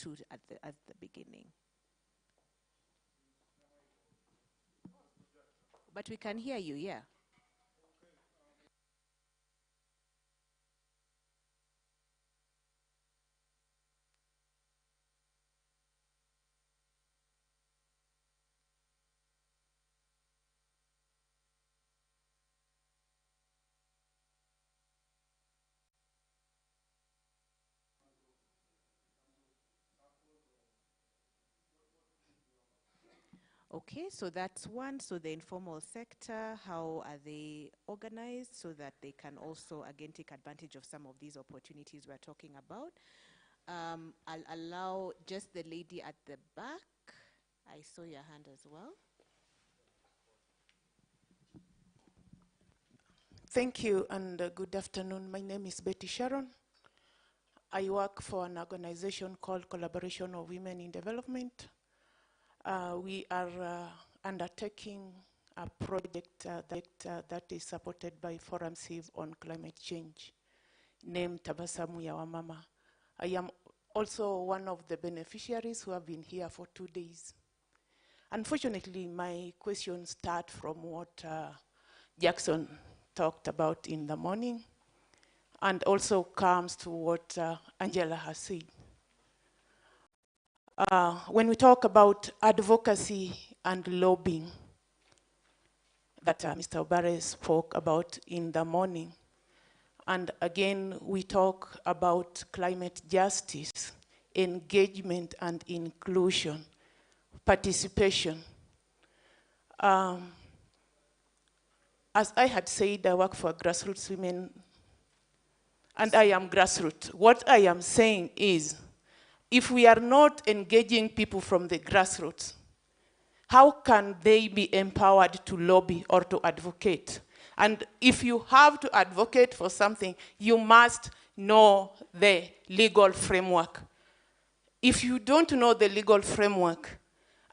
to at the beginning. But we can hear you, yeah. Okay, so that's one. So the informal sector, how are they organized so that they can also, again, take advantage of some of these opportunities we're talking about? I'll allow just the lady at the back. I saw your hand as well. Thank you and good afternoon. My name is Betty Sharon. I work for an organization called Collaboration of Women in Development. We are undertaking a project that is supported by Forum Save on Climate Change, named Tabasamu ya Wamama. I am also one of the beneficiaries who have been here for 2 days. Unfortunately, my questions start from what Jackson talked about in the morning, and also comes to what Angela has said. When we talk about advocacy and lobbying that Mr. Obare spoke about in the morning, and again, we talk about climate justice, engagement and inclusion, participation. As I had said, I work for grassroots women, and I am grassroots. What I am saying is, if we are not engaging people from the grassroots, how can they be empowered to lobby or to advocate? And if you have to advocate for something, you must know the legal framework. If you don't know the legal framework,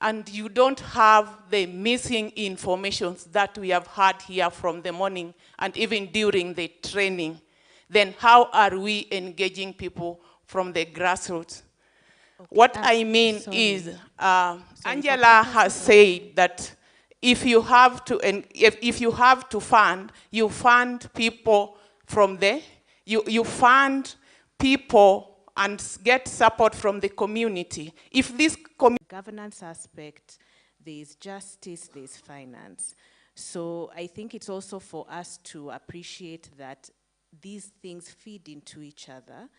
and you don't have the missing information that we have had here from the morning and even during the training, then how are we engaging people from the grassroots? Okay. What I mean is, Angela has said that if you have to fund, you fund people from you fund people and get support from the community. If this governance aspect, there's justice, there's finance. So I think it's also for us to appreciate that these things feed into each other,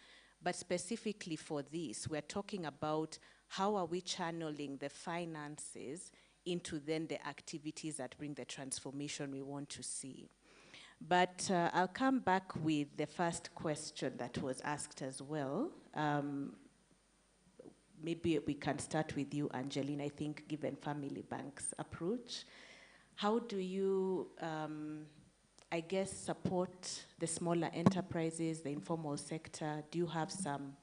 but specifically for this, we're talking about how are we channeling the finances into then the activities that bring the transformation we want to see. But I'll come back with the first question that was asked as well. Maybe we can start with you, Angeline, I think, given Family Bank's approach. How do you, I guess, support the smaller enterprises, the informal sector? Do you have some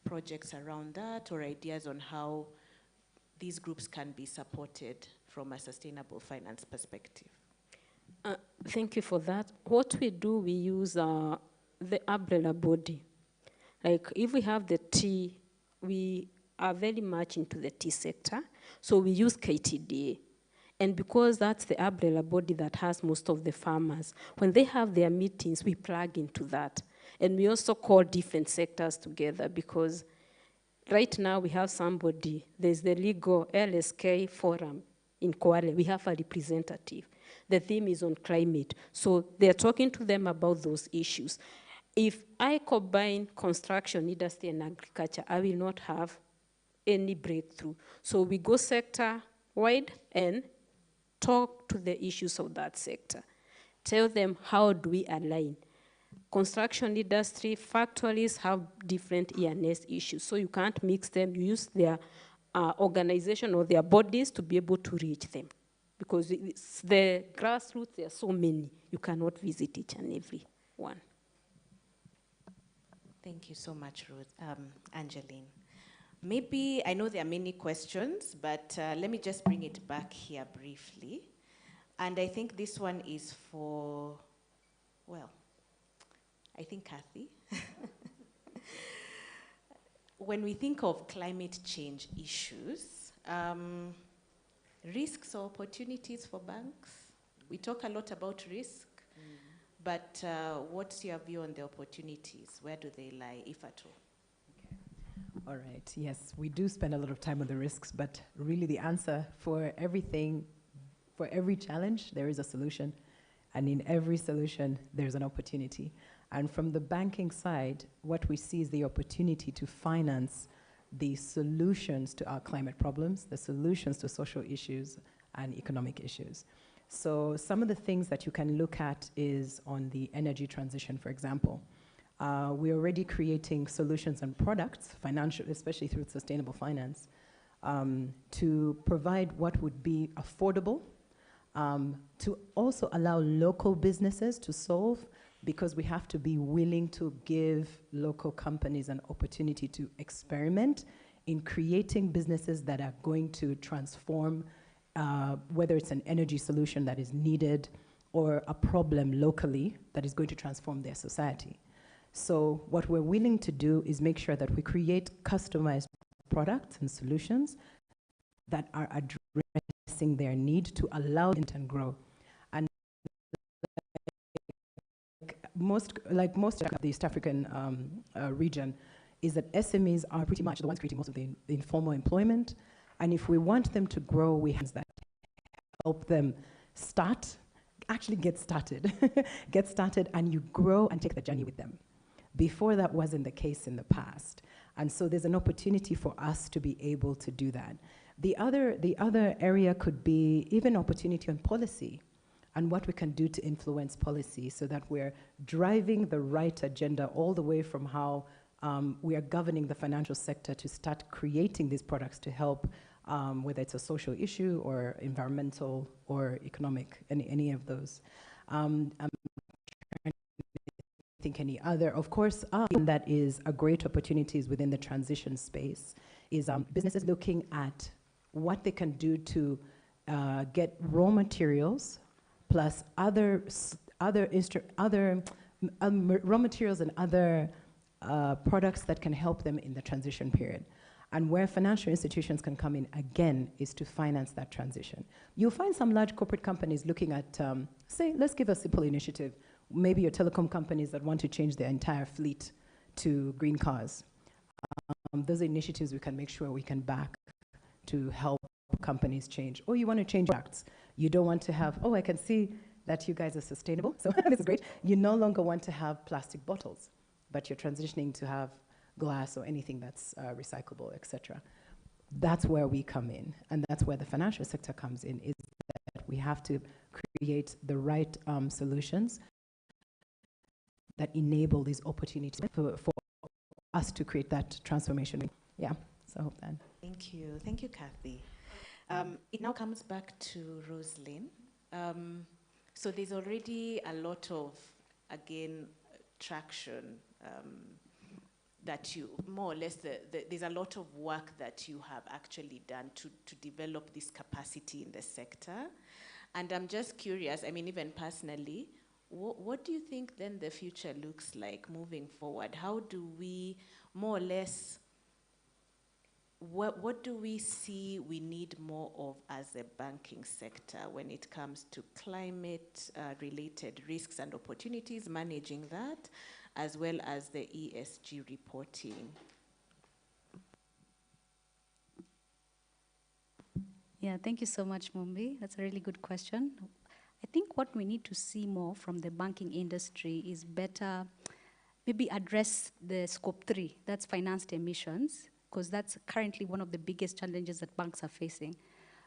projects around that or ideas on how these groups can be supported from a sustainable finance perspective? Thank you for that. What we do, we use the umbrella body. Like if we have the tea, we are very much into the tea sector, so we use KTDA. And because that's the umbrella body that has most of the farmers, when they have their meetings, we plug into that. And we also call different sectors together because right now we have somebody, there's the legal LSK forum in Kwale, we have a representative. The theme is on climate. So they're talking to them about those issues. If I combine construction, industry, and agriculture, I will not have any breakthrough. So we go sector-wide and talk to the issues of that sector. Tell them how do we align. Construction industry, factories have different ENS issues, so you can't mix them. You use their organization or their bodies to be able to reach them. Because it's the grassroots, there are so many, you cannot visit each and every one. Thank you so much, Ruth. Angeline. Maybe, I know there are many questions, but let me just bring it back here briefly. And I think this one is for, well, I think Kathy. when we think of climate change issues, risks or opportunities for banks? We talk a lot about risk, but what's your view on the opportunities? Where do they lie, if at all? All right, yes, we do spend a lot of time on the risks, but really the answer for everything, for every challenge, there is a solution. And in every solution, there's an opportunity. And from the banking side, what we see is the opportunity to finance the solutions to our climate problems, the solutions to social issues and economic issues. So some of the things that you can look at is on the energy transition, for example. We're already creating solutions and products, financial, especially through sustainable finance, to provide what would be affordable, to also allow local businesses to solve, because we have to be willing to give local companies an opportunity to experiment in creating businesses that are going to transform, whether it's an energy solution that is needed or a problem locally that is going to transform their society. So what we're willing to do is make sure that we create customized products and solutions that are addressing their need to allow them to grow. And most of the East African region is that SMEs are pretty much the ones creating most of the informal employment. And if we want them to grow, we have that help them actually get started, and you grow and take the journey with them. Before that wasn't the case in the past. And so there's an opportunity for us to be able to do that. The other area could be even opportunity on policy and what we can do to influence policy so that we're driving the right agenda all the way from how we are governing the financial sector to start creating these products to help, whether it's a social issue or environmental or economic, any of those. Think any other. Of course, that is a great opportunities within the transition space is businesses looking at what they can do to get raw materials plus other raw materials and other products that can help them in the transition period. And where financial institutions can come in again is to finance that transition. You'll find some large corporate companies looking at, say, let's give a simple initiative. Maybe your telecom companies that want to change their entire fleet to green cars. Those are initiatives we can make sure we can back to help companies change. Or you want to change products. You don't want to have, oh, I can see that you guys are sustainable, so this is great. You no longer want to have plastic bottles, but you're transitioning to have glass or anything that's recyclable, etc. That's where we come in, and that's where the financial sector comes in, is that we have to create the right solutions that enable these opportunities for us to create that transformation. Yeah, so I hope that. Thank you, Kathy. It now comes back to Rosalind. So there's already a lot of, again, traction that you, more or less, there's a lot of work that you have actually done to develop this capacity in the sector. And I'm just curious, I mean, even personally, what do you think then the future looks like moving forward? How do we, more or less, what do we see we need more of as a banking sector when it comes to climate-related risks and opportunities, managing that, as well as the ESG reporting? Yeah, thank you so much, Mumbi. That's a really good question. I think what we need to see more from the banking industry is better, maybe address the scope 3, that's financed emissions, because that's currently one of the biggest challenges that banks are facing.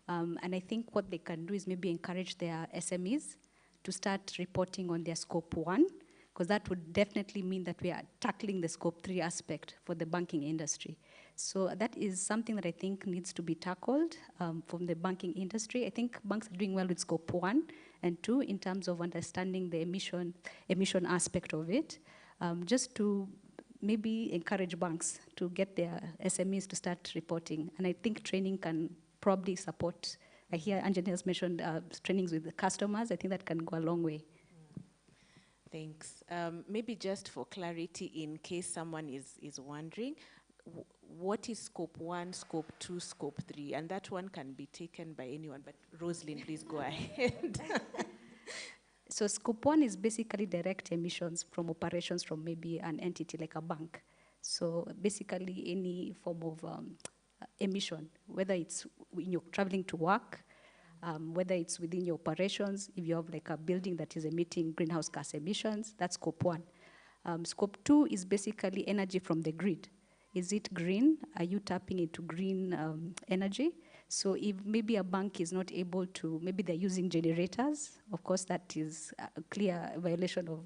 And I think what they can do is maybe encourage their SMEs to start reporting on their scope 1, because that would definitely mean that we are tackling the scope 3 aspect for the banking industry. So that is something that I think needs to be tackled from the banking industry. I think banks are doing well with scope 1 and 2 in terms of understanding the emission aspect of it, just to maybe encourage banks to get their SMEs to start reporting. And I think training can probably support. I hear Anjani has mentioned trainings with the customers. I think that can go a long way. Thanks. Maybe just for clarity, in case someone is wondering, what is scope 1, scope 2, scope 3? And that one can be taken by anyone, but Rosalind, please go ahead. So scope 1 is basically direct emissions from operations from maybe an entity like a bank. So basically any form of emission, whether it's when you're traveling to work, whether it's within your operations, if you have like a building that is emitting greenhouse gas emissions, that's scope 1. Scope 2 is basically energy from the grid. Is it green? Are you tapping into green energy? So if maybe a bank is not able to, maybe they're using generators, of course that is a clear violation of,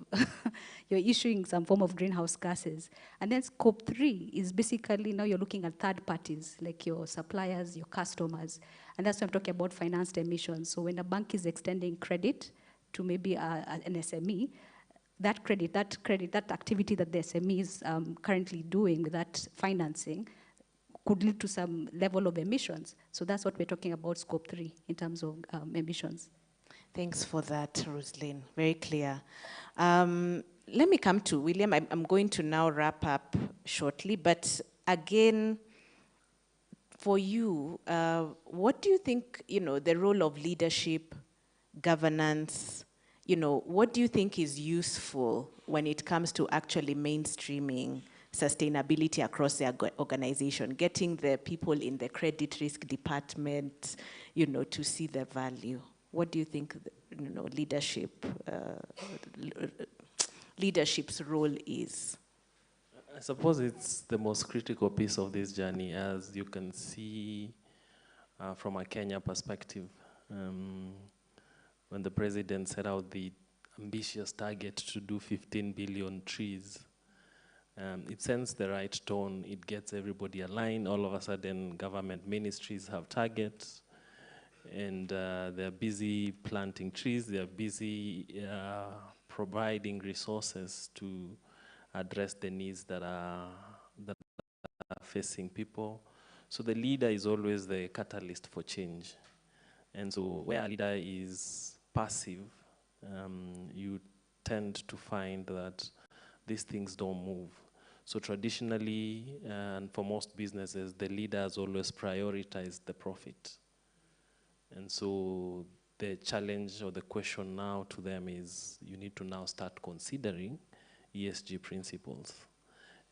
you're issuing some form of greenhouse gases. And then scope 3 is basically now you're looking at third parties, like your suppliers, your customers. And that's when I'm talking about financed emissions. So when a bank is extending credit to maybe an SME, that credit, that activity that the SME is currently doing with that financing could lead to some level of emissions. So that's what we're talking about scope 3 in terms of emissions. Thanks for that, Rosalind. Very clear. Let me come to William. I'm going to now wrap up shortly, but again, for you, what do you think, the role of leadership, governance, what do you think is useful when it comes to actually mainstreaming sustainability across the organization, getting the people in the credit risk department, to see the value? What do you think, leadership's role is? I suppose it's the most critical piece of this journey, as you can see from a Kenya perspective. When the president set out the ambitious target to do 15 billion trees, it sends the right tone, it gets everybody aligned. All of a sudden, government ministries have targets, and they're busy planting trees, they're busy providing resources to address the needs that are facing people. So the leader is always the catalyst for change. And so where a leader is passive, you tend to find that these things don't move. So traditionally, and for most businesses, the leaders always prioritize the profit. And so the challenge or the question now to them is, you need to now start considering ESG principles.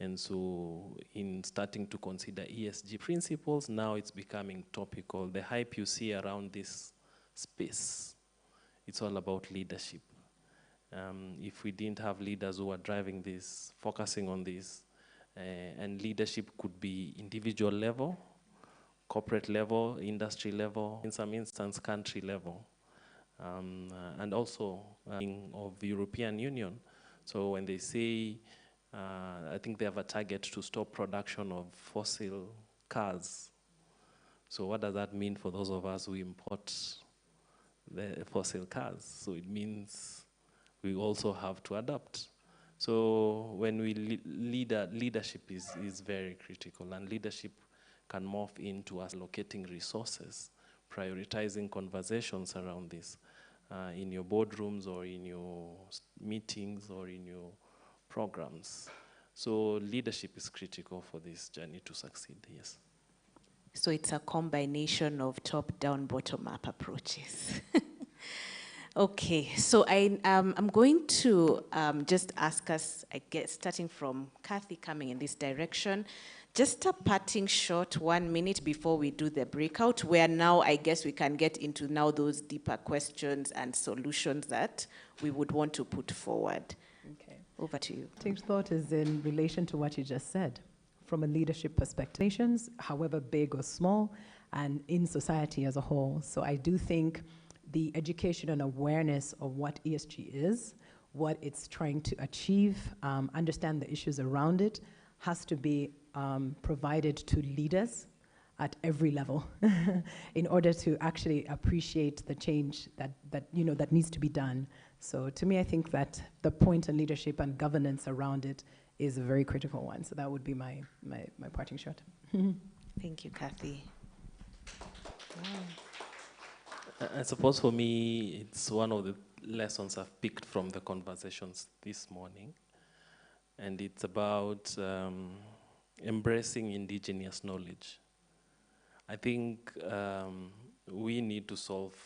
And so in starting to consider ESG principles, now it's becoming topical. The hype you see around this space, it's all about leadership. If we didn't have leaders who are driving this, focusing on this, and leadership could be individual level, corporate level, industry level, in some instance, country level, and also of the European Union. So when they say, I think they have a target to stop production of fossil cars. So what does that mean for those of us who import the fossil cars? So it means we also have to adapt. So when we leadership is very critical, and leadership can morph into us allocating resources, prioritizing conversations around this in your boardrooms or in your meetings or in your programs. So leadership is critical for this journey to succeed, yes. So it's a combination of top-down, bottom-up approaches. Okay, so I'm going to just ask us, I guess, starting from Kathy coming in this direction, just a parting shot 1 minute before we do the breakout, where now I guess we can get into now those deeper questions and solutions that we would want to put forward. Okay. Over to you. I think thought is in relation to what you just said. From a leadership perspective, nations, however big or small, and in society as a whole. So I do think the education and awareness of what ESG is, what it's trying to achieve, understand the issues around it, has to be provided to leaders at every level in order to actually appreciate the change that needs to be done. So to me, I think that the point on leadership and governance around it is a very critical one. So that would be my parting shot. Thank you, Kathy. Wow. I suppose for me, it's one of the lessons I've picked from the conversations this morning. And it's about embracing indigenous knowledge. I think we need to solve,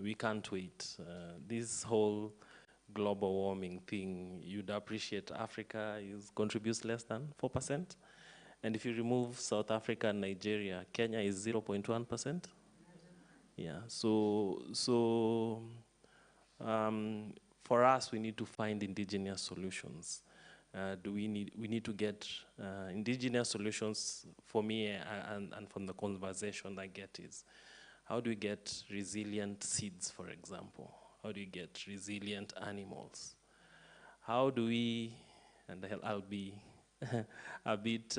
we can't wait. This whole global warming thing, you'd appreciate Africa contributes less than 4%. And if you remove South Africa and Nigeria, Kenya is 0.1%. Yeah, so for us, we need to find indigenous solutions. We need to get indigenous solutions. For me, and from the conversation I get is, how do we get resilient seeds, for example? How do you get resilient animals? How do we, and I'll be a bit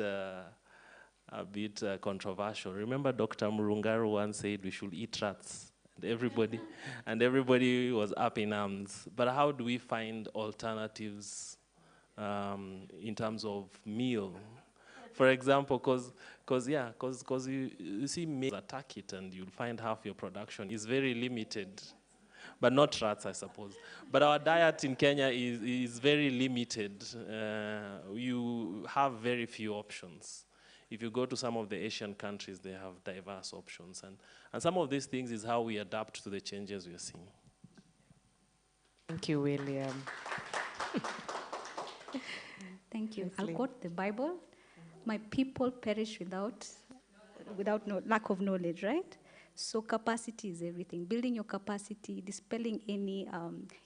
controversial. Remember Dr. Murungaru once said we should eat rats, and everybody was up in arms. But how do we find alternatives in terms of meal? For example, because you see maize attack it, and you'll find half your production is very limited. But not rats, I suppose. But our diet in Kenya is very limited. You have very few options. If you go to some of the Asian countries, they have diverse options. And some of these things is how we adapt to the changes we are seeing. Thank you, William. Thank you. I'll quote the Bible. My people perish without lack of knowledge, right? So capacity is everything. Building your capacity, dispelling any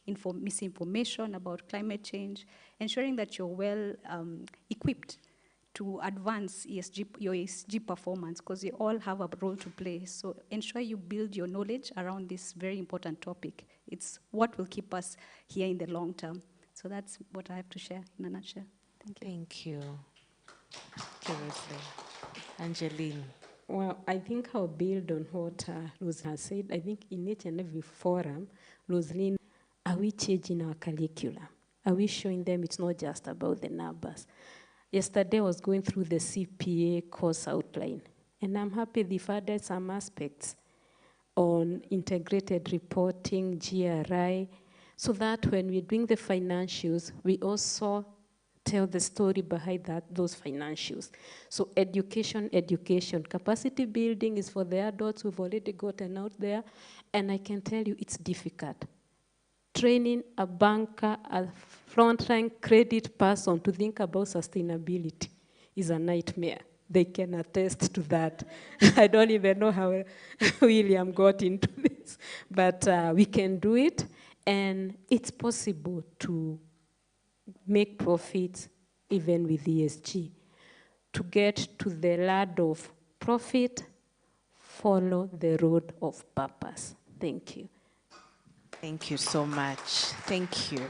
misinformation about climate change, ensuring that you're well equipped to advance your ESG performance, because you all have a role to play. So ensure you build your knowledge around this very important topic. It's what will keep us here in the long term. So that's what I have to share in a nutshell. Thank you. Thank you. Thank you, Rosalie. Angeline. Well, I think I'll build on what Rose has said. I think in each and every forum, Rosalind, are we changing our curriculum? Are we showing them it's not just about the numbers? Yesterday I was going through the CPA course outline, and I'm happy they've added some aspects on integrated reporting, GRI, so that when we're doing the financials, we also tell the story behind those financials. So education, capacity building is for the adults who've already gotten out there, and I can tell you it's difficult. Training a banker, a frontline credit person to think about sustainability is a nightmare. They can attest to that. I don't even know how William got into this, but we can do it, and it's possible to make profits even with ESG. To get to the ladder of profit, follow the road of purpose. Thank you. Thank you so much. Thank you.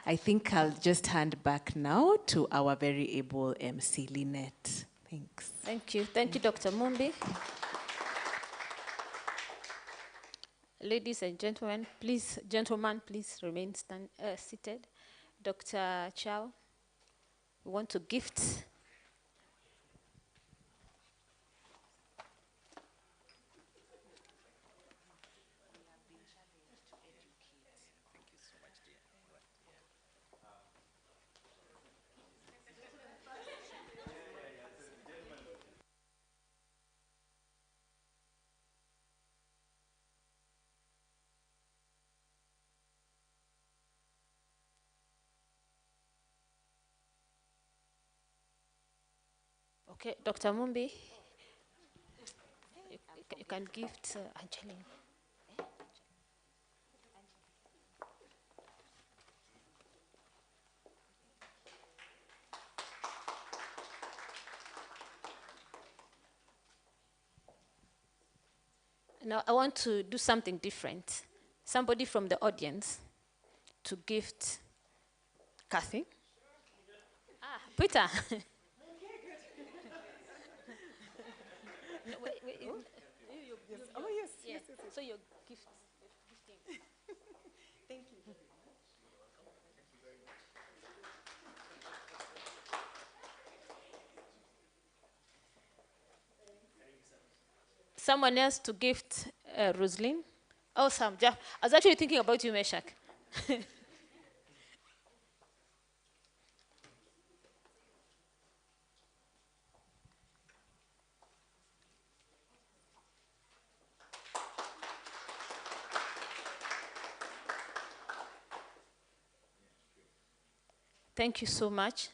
I think I'll just hand back now to our very able MC, Lynette. Thanks. Thank you. Thank you, Dr. Mumbi. Ladies and gentlemen, please remain seated. Dr. Chow, we want to gift. Okay, Dr. Mumbi, you can gift Angeline. Now I want to do something different. Somebody from the audience to gift Kathy. Peter. No, wait. Yes. So your gift. Gifting. Thank you. Someone else to gift Rosalind? Oh, Sam. I was actually thinking about you, Meshach. Thank you so much.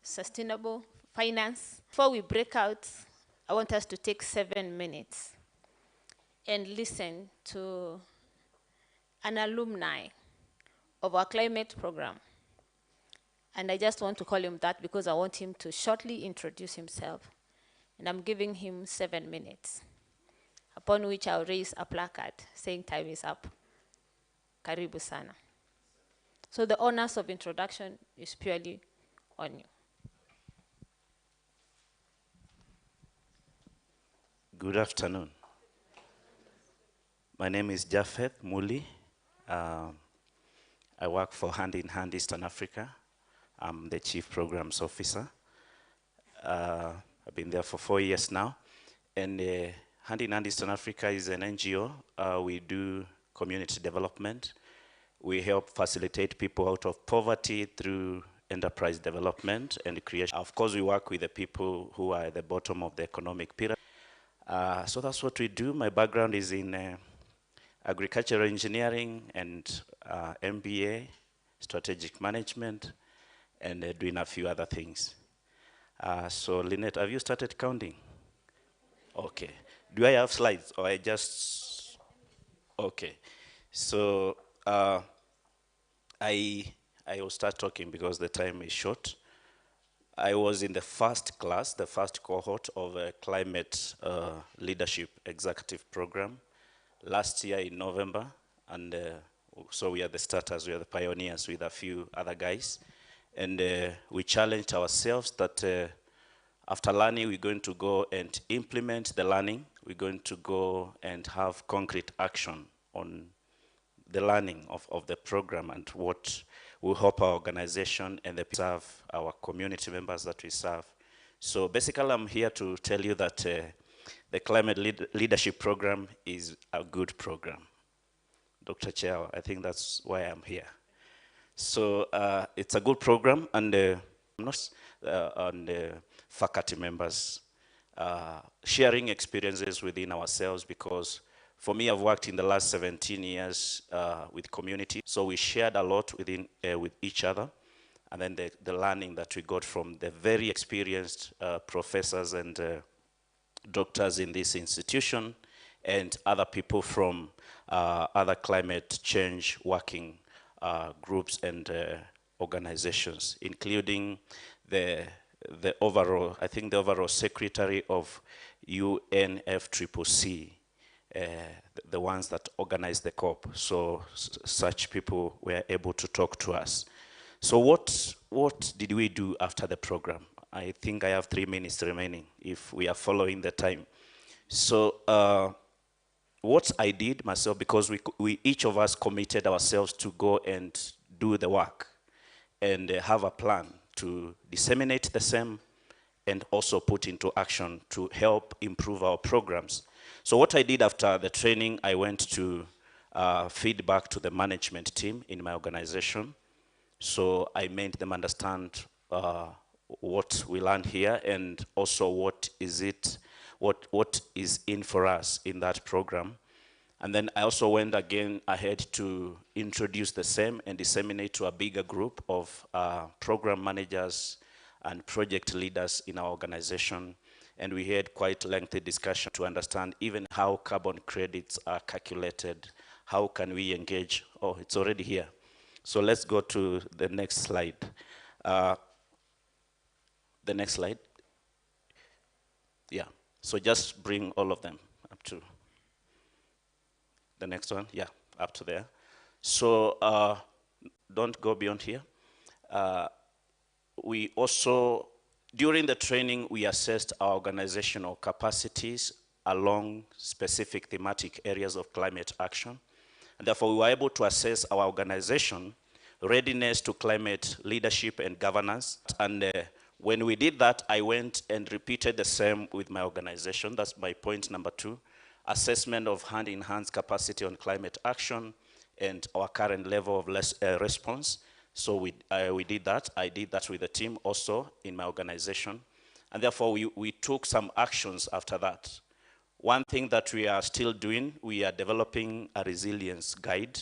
Sustainable finance. Before we break out, I want us to take 7 minutes and listen to an alumni of our climate program. And I just want to call him that because I want him to shortly introduce himself. And I'm giving him 7 minutes, upon which I'll raise a placard saying time is up. Karibu sana. So the honors of introduction is purely on you. Good afternoon. My name is Japheth Muli. I work for Hand in Hand Eastern Africa. I'm the Chief Programs Officer. I've been there for 4 years now. And Hand in Hand Eastern Africa is an NGO. We do community development. We help facilitate people out of poverty through enterprise development and creation. Of course, we work with the people who are at the bottom of the economic pyramid. So that's what we do. My background is in agricultural engineering and MBA, strategic management, and doing a few other things. So Lynette, have you started counting? Okay. Do I have slides or I just, okay. So I will start talking because the time is short. I was in the first class, the first cohort of a climate leadership executive program last year in November. And so we are the starters, we are the pioneers with a few other guys. And we challenged ourselves that after learning, we're going to go and implement the learning. We're going to go and have concrete action on the learning of the program and what will help our organization and serve our community members that we serve. So basically, I'm here to tell you that the Climate Leadership Program is a good program. Dr. Chair, I think that's why I'm here. So it's a good program, and faculty members sharing experiences within ourselves, because for me, I've worked in the last 17 years with community. So we shared a lot within with each other. And then the learning that we got from the very experienced professors and doctors in this institution and other people from other climate change working groups and organizations, including the overall, I think the overall secretary of UNFCCC, the ones that organize the COP. So such people were able to talk to us. So what did we do after the program? I think I have 3 minutes remaining if we are following the time. So what I did myself, because we each of us committed ourselves to go and do the work and have a plan to disseminate the same and also put into action to help improve our programs. So what I did after the training, I went to feedback to the management team in my organization. So I made them understand what we learned here and also what is in for us in that program. And then I also went again ahead to introduce the same and disseminate to a bigger group of program managers and project leaders in our organization. And we had quite lengthy discussion to understand even how carbon credits are calculated. How can we engage? Oh, it's already here. So let's go to the next slide. The next slide. Yeah, so just bring all of them up to the next one. Yeah, up to there. So don't go beyond here. We also, during the training, we assessed our organizational capacities along specific thematic areas of climate action. And therefore, we were able to assess our organization readiness to climate leadership and governance. And when we did that, I went and repeated the same with my organization. That's my point number 2, assessment of hand-in-hand capacity on climate action and our current level of response. So we did that. I did that with the team also in my organization. And therefore, we took some actions after that. One thing that we are still doing, we are developing a resilience guide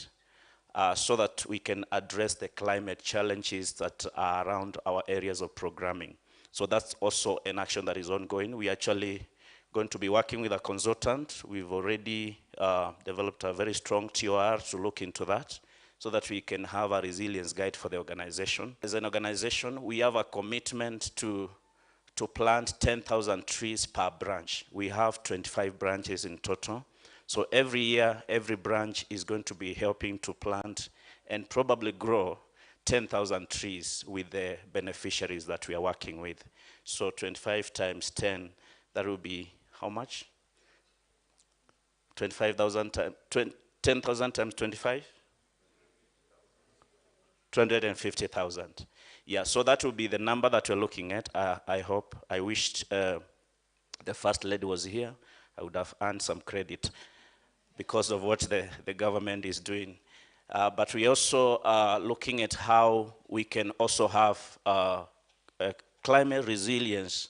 so that we can address the climate challenges that are around our areas of programming. So that's also an action that is ongoing. We actually going to be working with a consultant. We've already developed a very strong TOR to look into that so that we can have a resilience guide for the organization. As an organization, we have a commitment to plant 10,000 trees per branch. We have 25 branches in total. So every year, every branch is going to be helping to plant and probably grow 10,000 trees with the beneficiaries that we are working with. So 25 times 10, that will be how much? 25,000 times, 10,000 times 25? 250,000. Yeah, so that will be the number that we're looking at. I hope, I wished the First Lady was here. I would have earned some credit because of what the government is doing. But we also are looking at how we can also have climate resilience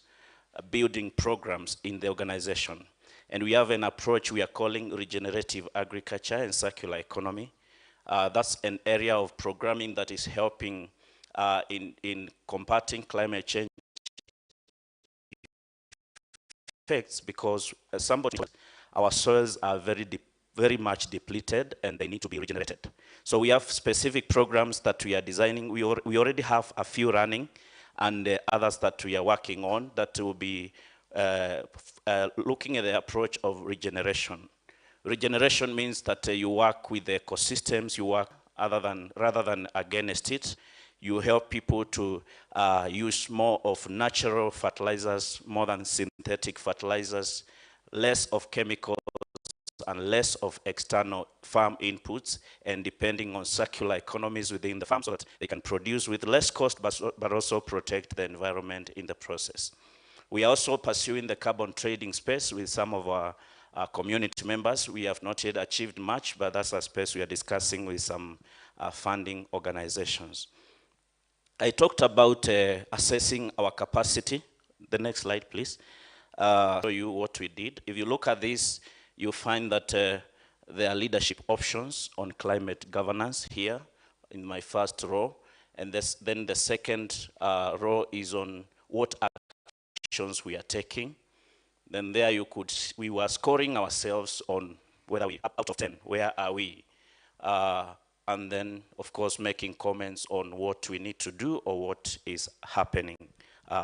building programs in the organization. And we have an approach we are calling regenerative agriculture and circular economy. That's an area of programming that is helping in combating climate change effects, because our soils are very much depleted and they need to be regenerated. So we have specific programs that we are designing. We already have a few running, and others that we are working on that will be looking at the approach of regeneration. Regeneration means that you work with the ecosystems, you work rather than against it. You help people to use more of natural fertilizers, more than synthetic fertilizers, less of chemicals and less of external farm inputs, and depending on circular economies within the farm so that they can produce with less cost but also protect the environment in the process. We are also pursuing the carbon trading space with some of our community members. We have not yet achieved much, but that's a space we are discussing with some funding organizations. I talked about assessing our capacity. The next slide, please. Show you what we did. If you look at this, you find that there are leadership options on climate governance here in my first row. And then the second row is on what actions we are taking. Then there we were scoring ourselves on whether we, out of 10, where are we? And then, of course, making comments on what we need to do or what is happening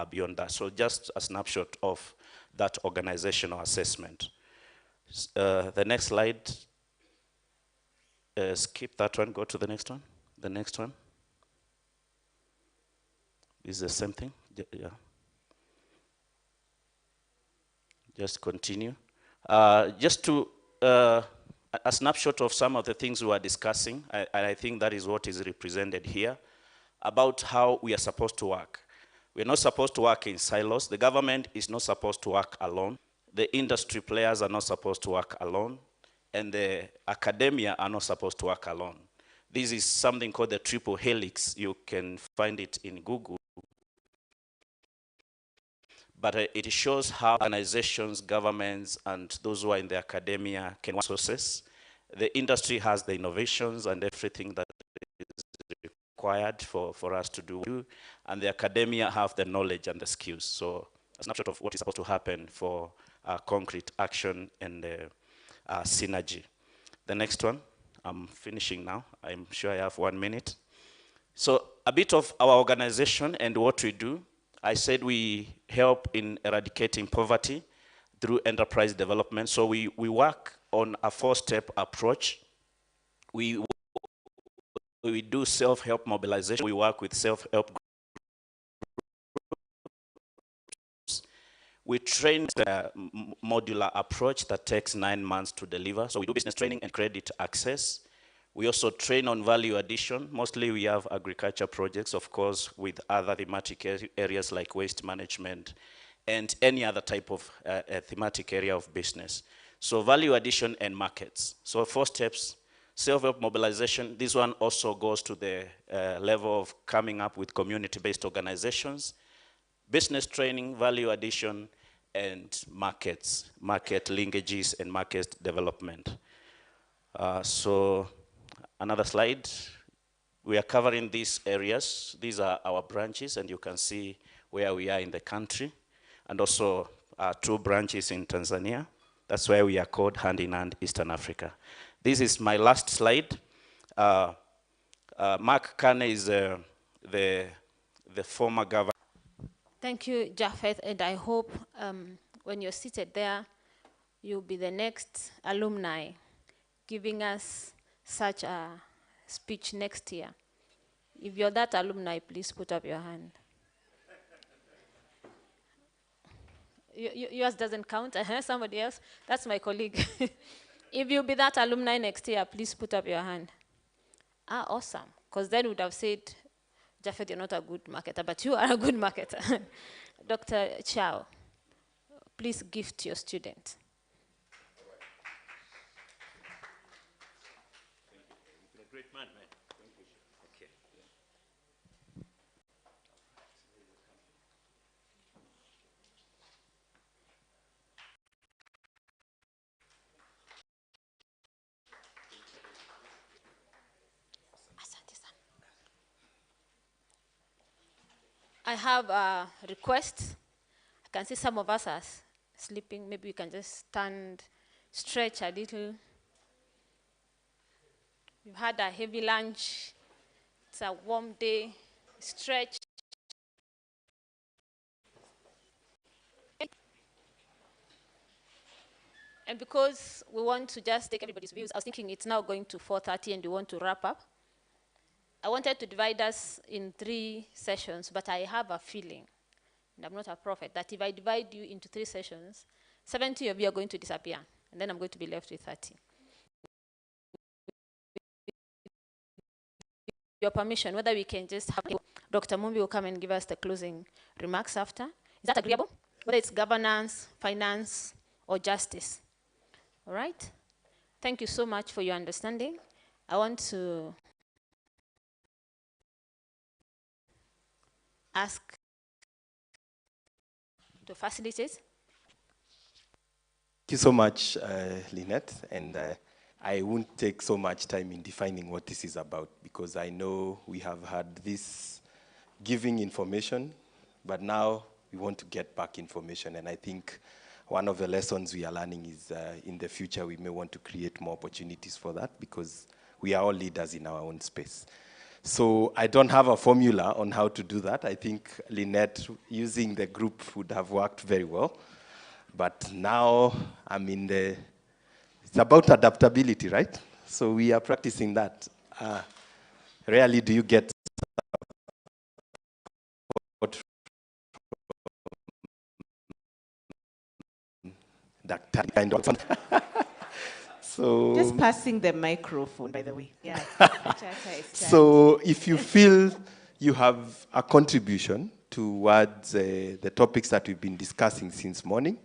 beyond that. So just a snapshot of that organizational assessment. The next slide, skip that one, go to the next one. The next one. Is the same thing? Yeah. Just continue. Just to a snapshot of some of the things we are discussing, and I think that is what is represented here, about how we are supposed to work. We're not supposed to work in silos. The government is not supposed to work alone. The industry players are not supposed to work alone. And the academia are not supposed to work alone. This is something called the triple helix. You can find it in Google. But it shows how organizations, governments, and those who are in the academia can work sources. The industry has the innovations and everything that is required for us to do, and the academia have the knowledge and the skills. So a snapshot of what is supposed to happen for concrete action and synergy. The next one, I'm finishing now. I'm sure I have 1 minute. So a bit of our organization and what we do. I said we help in eradicating poverty through enterprise development. So we work on a 4-step approach. We do self-help mobilization. We work with self-help groups. We train the modular approach that takes 9 months to deliver. So we do business training and credit access. We also train on value addition. Mostly we have agriculture projects, of course, with other thematic areas like waste management and any other type of thematic area of business. So value addition and markets. So 4 steps, self-help mobilization. This one also goes to the level of coming up with community-based organizations, business training, value addition, and markets, market linkages and market development. So Another slide. We are covering these areas. These are our branches, and you can see where we are in the country, and also 2 branches in Tanzania. That's why we are called Hand in Hand Eastern Africa. This is my last slide. Mark Kane is the former governor. Thank you, Japheth, and I hope when you're seated there, you'll be the next alumni giving us such a speech next year. If you're that alumni, please put up your hand. Yours doesn't count, somebody else? That's my colleague. If you'll be that alumni next year, please put up your hand. Ah, awesome, because then we would have said, Japheth, you're not a good marketer, but you are a good marketer. Dr. Chow, please gift your student. You're a great man, man. Thank you. Okay. I have a request. I can see some of us are sleeping. Maybe we can just stand, stretch a little. You've had a heavy lunch. It's a warm day. Stretch. And because we want to just take everybody's views, I was thinking it's now going to 4:30 and we want to wrap up. I wanted to divide us in 3 sessions, but I have a feeling, and I'm not a prophet, that if I divide you into 3 sessions, 70 of you are going to disappear, and then I'm going to be left with 30. Your permission, whether we can just have Dr. Mumbi will come and give us the closing remarks after. Is that agreeable? Whether it's governance, finance, or justice. All right? Thank you so much for your understanding. I want to ask to facilitate. Thank you so much, Lynette, and I won't take so much time in defining what this is about, because I know we have had this giving information, but now we want to get back information, and I think one of the lessons we are learning is in the future we may want to create more opportunities for that, because we are all leaders in our own space. So I don't have a formula on how to do that. I think Lynette, using the group, would have worked very well. But now I'm in the, it's about adaptability, right? So we are practicing that. Rarely do you get that kind of So just passing the microphone, by the way. Yeah. So if you feel you have a contribution towards the topics that we've been discussing since morning,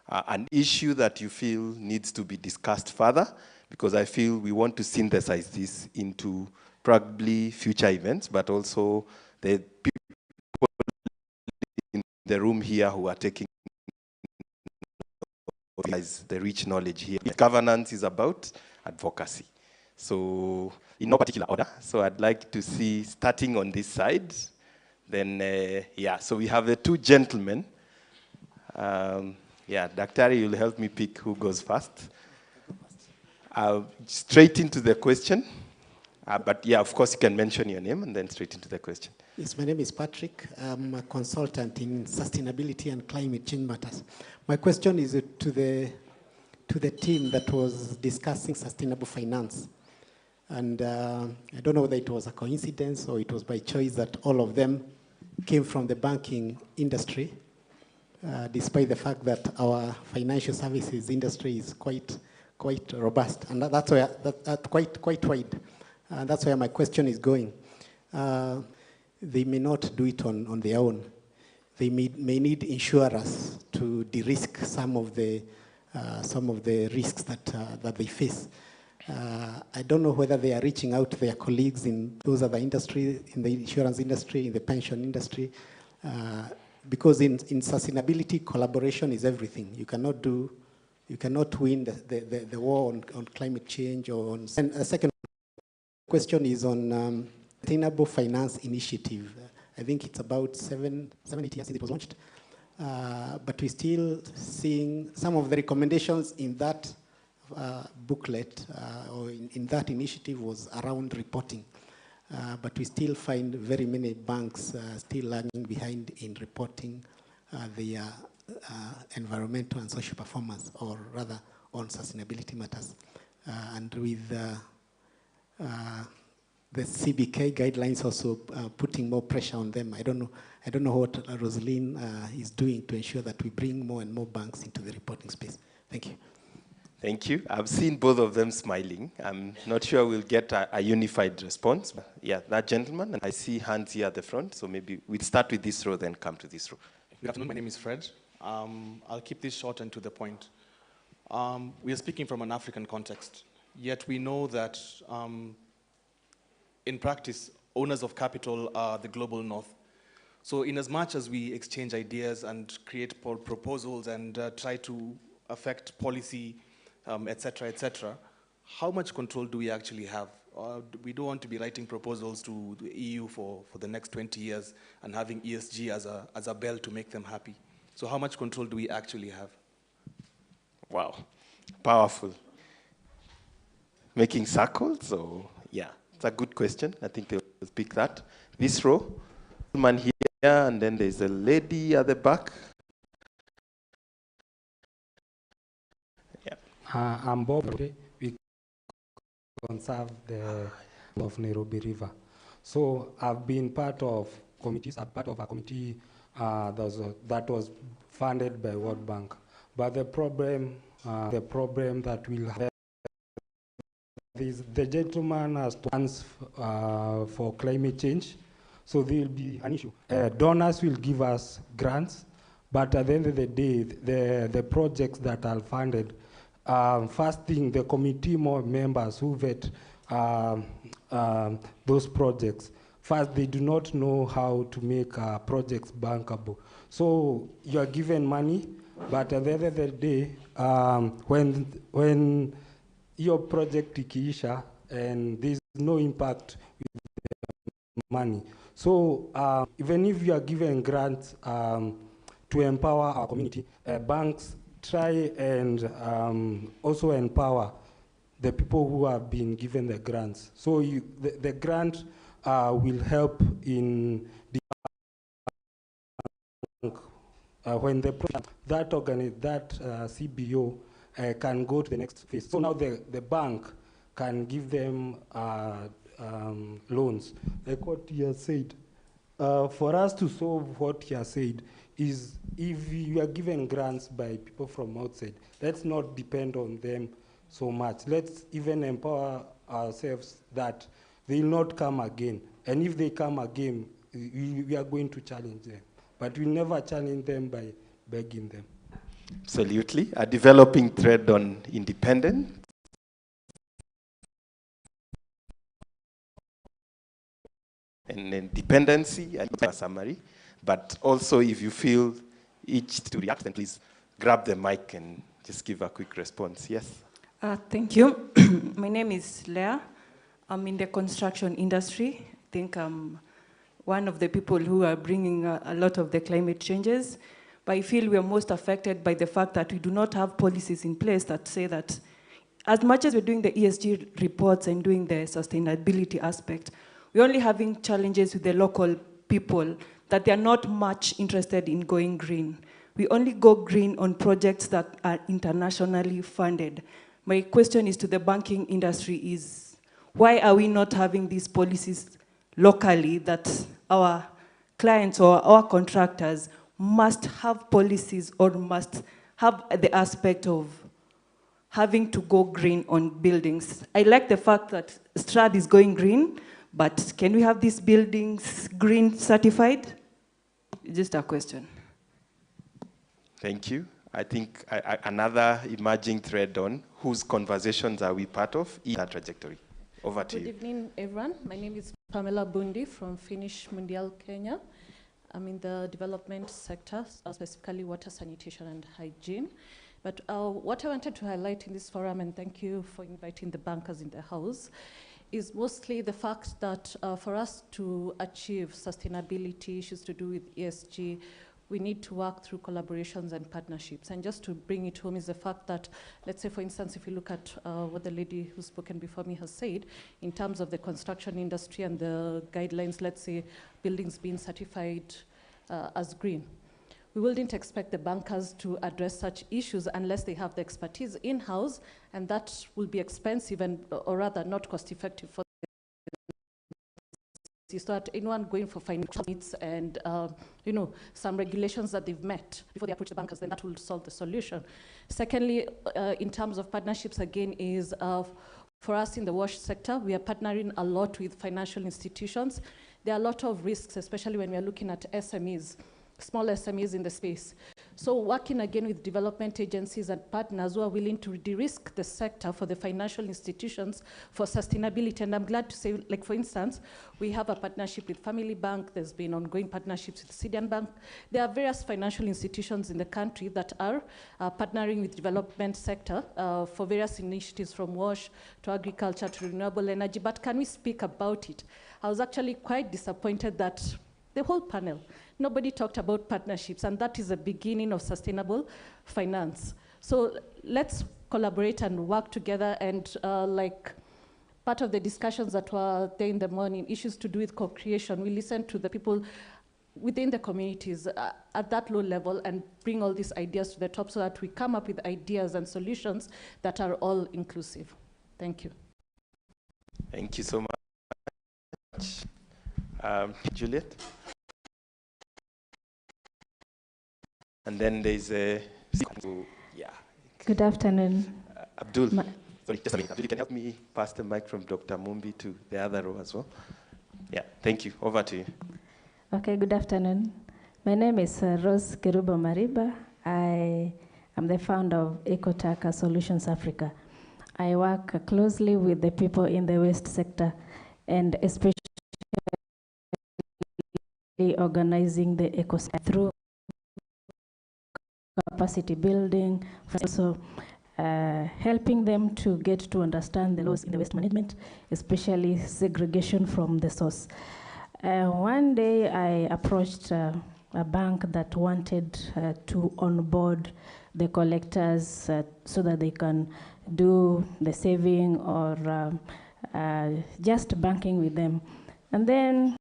an issue that you feel needs to be discussed further, because I feel we want to synthesize this into probably future events, but also the people in the room here who are taking the rich knowledge here. Governance is about advocacy. So in no particular order. So I'd like to see, starting on this side, then, yeah, so we have the 2 gentlemen. Yeah, Daktari, you'll help me pick who goes first. Straight into the question. But yeah, of course, you can mention your name and then straight into the question. Yes, my name is Patrick. I'm a consultant in sustainability and climate change matters. My question is to the team that was discussing sustainable finance. And I don't know whether it was a coincidence or it was by choice that all of them came from the banking industry, despite the fact that our financial services industry is quite robust, and that's where quite wide. That's where my question is going. They may not do it on their own. They may need insurers to de-risk some of the risks that they face. I don't know whether they are reaching out to their colleagues in those other industries, in the insurance industry, in the pension industry, because in sustainability, collaboration is everything. You cannot win the war on climate change or on. And a second question is on Sustainable Finance Initiative. I think it's about 7, 8 years since it was launched. But we're still seeing some of the recommendations in that booklet or in that initiative was around reporting. But we still find very many banks still lagging behind in reporting their environmental and social performance, or rather on sustainability matters. And with the CBK guidelines also putting more pressure on them. I don't know what Rosaline is doing to ensure that we bring more and more banks into the reporting space. Thank you. Thank you. I've seen both of them smiling. I'm not sure we'll get a unified response. Yeah, that gentleman, and I see hands here at the front, so maybe we'll start with this row, then come to this row. Good afternoon, my name is Fred. I'll keep this short and to the point. We are speaking from an African context, yet we know that in practice, owners of capital are the global north. So in as much as we exchange ideas and create proposals and try to affect policy, et cetera, how much control do we actually have? We don't want to be writing proposals to the EU for the next 20 years and having ESG as a bell to make them happy. So how much control do we actually have? Wow, powerful. Making circles, or yeah, it's a good question. I think they'll pick that. This row, man here, and then there's a lady at the back. Yeah. I'm Bob. We conserve the of Nairobi River. So I've been part of committees. I'm part of a committee that was funded by World Bank. But the problem that we'll have is the gentleman has plans for climate change. So there will be an issue. Donors will give us grants, but at the end of the day, the projects that are funded, first thing, the committee members who vet those projects, first, they do not know how to make projects bankable. So you are given money, but at the end of the day, when your project ikiisha and there's no impact with the money. So even if you are given grants to empower our community, banks try and also empower the people who have been given the grants. So the grant will help in the when the that CBO can go to the next phase. So now the bank can give them loans. Like what he has said, for us to solve what he has said is if you are given grants by people from outside, let's not depend on them so much. Let's even empower ourselves that they will not come again. And if they come again, we are going to challenge them. But we'll never challenge them by begging them. Absolutely. A developing thread on independence. And then dependency and a summary. But also, if you feel itched to react, then please grab the mic and just give a quick response. Yes? Thank you. My name is Leah. I'm in the construction industry. I think I'm one of the people who are bringing a lot of the climate changes. But I feel we are most affected by the fact that we do not have policies in place that say that as much as we're doing the ESG reports and doing the sustainability aspect, we're only having challenges with the local people that they are not much interested in going green. We only go green on projects that are internationally funded. My question is to the banking industry is, why are we not having these policies locally that our clients or our contractors must have policies or must have the aspect of having to go green on buildings? I like the fact that Strad is going green, but can we have these buildings green certified? Just a question. Thank you. I think another emerging thread on whose conversations are we part of is that trajectory. Over to you. Good evening, everyone. My name is Pamela Bundi from Finnish Mundial, Kenya. I'm in the development sector, specifically water, sanitation, and hygiene. But what I wanted to highlight in this forum, and thank you for inviting the bankers in the house, is mostly the fact that for us to achieve sustainability issues to do with ESG, we need to work through collaborations and partnerships. And just to bring it home is the fact that, let's say, for instance, if you look at what the lady who's spoken before me has said, in terms of the construction industry and the guidelines, let's say, buildings being certified as green. We wouldn't expect the bankers to address such issues unless they have the expertise in-house, and that will be expensive and, or rather, not cost-effective for you start anyone going for financial needs and you know, some regulations that they've met before they approach the bankers, then that will solve the solution. Secondly, in terms of partnerships, again, is for us in the WASH sector, we are partnering a lot with financial institutions. There are a lot of risks, especially when we are looking at SMEs, small SMEs in the space. So working again with development agencies and partners who are willing to de-risk the sector for the financial institutions for sustainability. And I'm glad to say, like for instance, we have a partnership with Family Bank. There's been ongoing partnerships with Sidian Bank. There are various financial institutions in the country that are partnering with development sector for various initiatives from WASH to agriculture to renewable energy. But can we speak about it? I was actually quite disappointed that the whole panel, nobody talked about partnerships, and that is the beginning of sustainable finance. So let's collaborate and work together, and like part of the discussions that were there in the morning, issues to do with co-creation, we listen to the people within the communities at that low level and bring all these ideas to the top so that we come up with ideas and solutions that are all inclusive. Thank you. Thank you so much. Juliet? And then there's a, yeah. Good afternoon. Abdul, sorry, just a minute. Abdul, you can help me pass the mic from Dr. Mumbi to the other row as well? Yeah, thank you. Over to you. Okay, good afternoon. My name is Rose Kerubo Mariba. I am the founder of Ecotaka Solutions Africa. I work closely with the people in the waste sector and especially organizing the ecosystem through capacity building, also helping them to get to understand the laws in the waste management, especially segregation from the source. One day I approached a bank that wanted to onboard the collectors so that they can do the saving or just banking with them. And then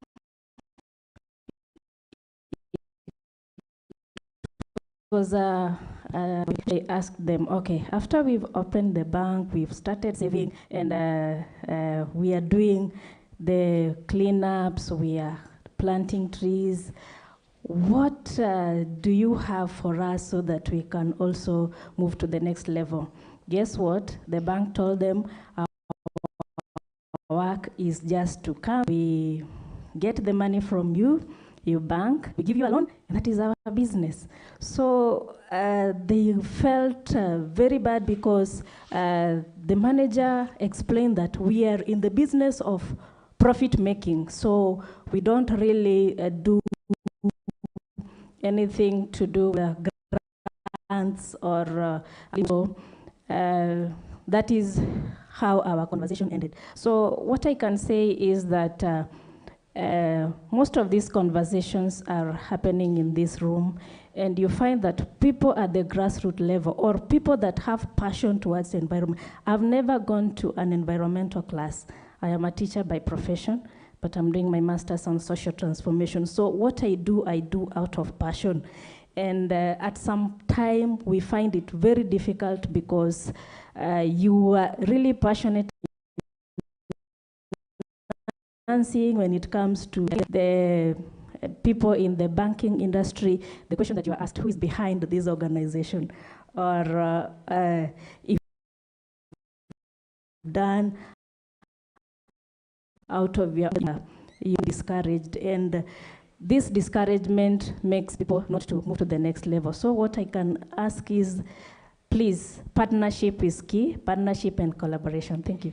was they asked them, okay, after we've opened the bank, we've started saving, and we are doing the cleanups, we are planting trees. What do you have for us so that we can also move to the next level? Guess what? The bank told them our work is just to come, we get the money from you, you bank, we give you a loan, and that is our business. So they felt very bad because the manager explained that we are in the business of profit making, so we don't really do anything to do with grants or that is how our conversation ended. So what I can say is that most of these conversations are happening in this room, and you find that people at the grassroots level or people that have passion towards the environment. I've never gone to an environmental class. I am a teacher by profession, but I'm doing my master's on social transformation. So what I do out of passion. And at some time, we find it very difficult because you are really passionate when it comes to the people in the banking industry. The question that you are asked, who is behind this organization? Or if done out of your, you discouraged, and this discouragement makes people not to move to the next level. So what I can ask is, please, partnership is key, partnership and collaboration. Thank you.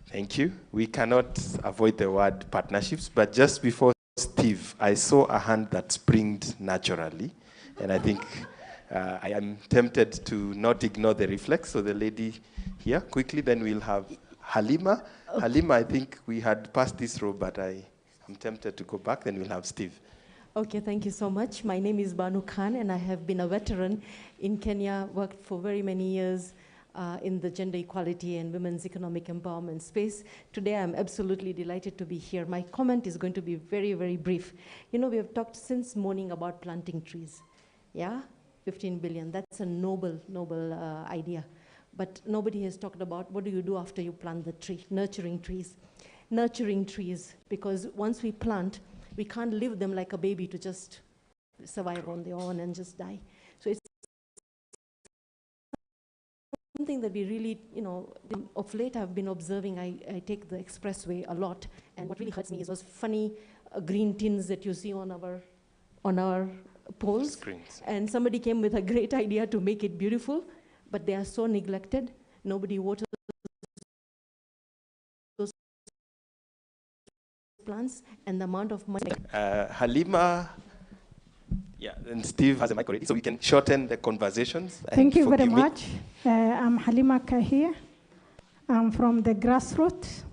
Thank you. We cannot avoid the word partnerships, but just before Steve, I saw a hand that springed naturally, and I think I am tempted to not ignore the reflex. So the lady here, quickly, then we'll have Halima. Halima, I think we had passed this row, but I'm tempted to go back. Then we'll have Steve. Okay, thank you so much. My name is Banu Khan, and I have been a veteran in Kenya, worked for very many years in the gender equality and women's economic empowerment space. Today, I'm absolutely delighted to be here. My comment is going to be very, very brief. You know, we have talked since morning about planting trees. Yeah, 15 billion, that's a noble, noble idea. But nobody has talked about what do you do after you plant the tree, nurturing trees. Nurturing trees, because once we plant, we can't leave them like a baby to just survive on their own and just die. So it's something that we really, you know, of late I've been observing. I take the expressway a lot, and what really hurts me is those funny green tins that you see on our poles. Screens. And somebody came with a great idea to make it beautiful, but they are so neglected. Nobody waters those plants, and the amount of money. Halima, yeah, and Steve has a mic already, so we can shorten the conversations. Thank you very much. I'm Halima Kahir. I'm from the grassroots,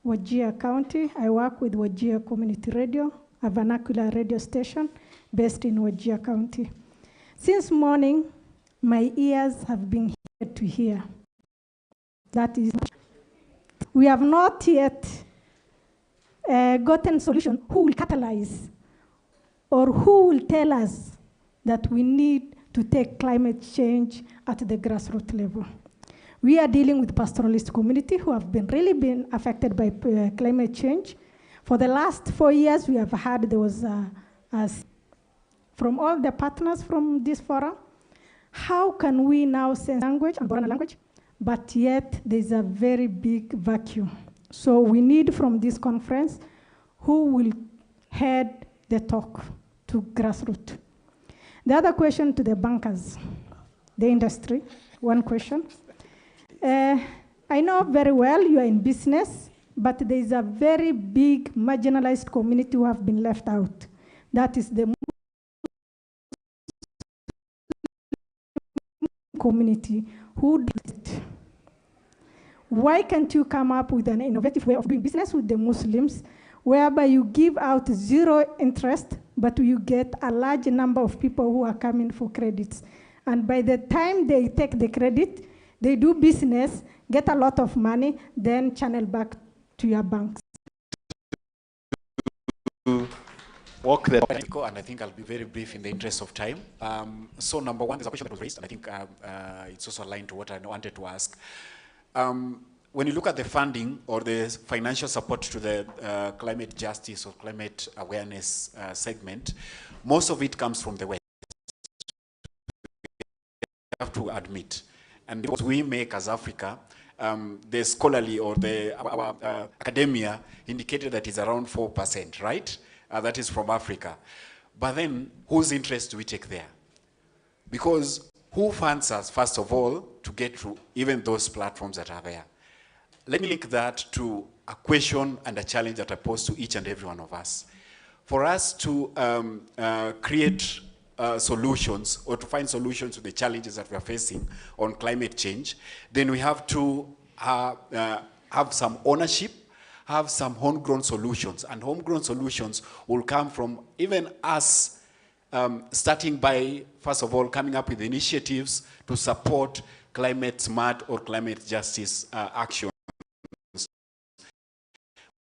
Wajir County. I work with Wajir Community Radio, a vernacular radio station based in Wajir County. Since morning, my ears have been here to hear. That is, we have not yet gotten solution who will catalyze or who will tell us that we need to take climate change at the grassroots level. We are dealing with pastoralist community who have really been affected by climate change. For the last 4 years, we have had, there was from all the partners from this forum, how can we now sense language and Borana language, but yet there's a very big vacuum. So we need from this conference who will head the talk to grassroots. The other question to the bankers, the industry, one question. I know very well you are in business, but there is a very big marginalized community who have been left out. That is the community who did it. Why can't you come up with an innovative way of doing business with the Muslims, whereby you give out 0 interest, but you get a large number of people who are coming for credits. And by the time they take the credit, they do business, get a lot of money, then channel back to your banks. Walk the and I think I'll be very brief in the interest of time. So number one, there's a question that was raised, and I think it's also aligned to what I wanted to ask. When you look at the funding or the financial support to the climate justice or climate awareness segment, most of it comes from the West. We have to admit. And what we make as Africa, the scholarly or our academia indicated that it's around 4%, right? That is from Africa. But then, whose interest do we take there? Because who funds us, first of all, to get through even those platforms that are there? Let me link that to a question and a challenge that I pose to each and every one of us. For us to create solutions or to find solutions to the challenges that we are facing on climate change, then we have to have some ownership, have some homegrown solutions. And homegrown solutions will come from even us starting by, first of all, coming up with initiatives to support climate smart or climate justice actions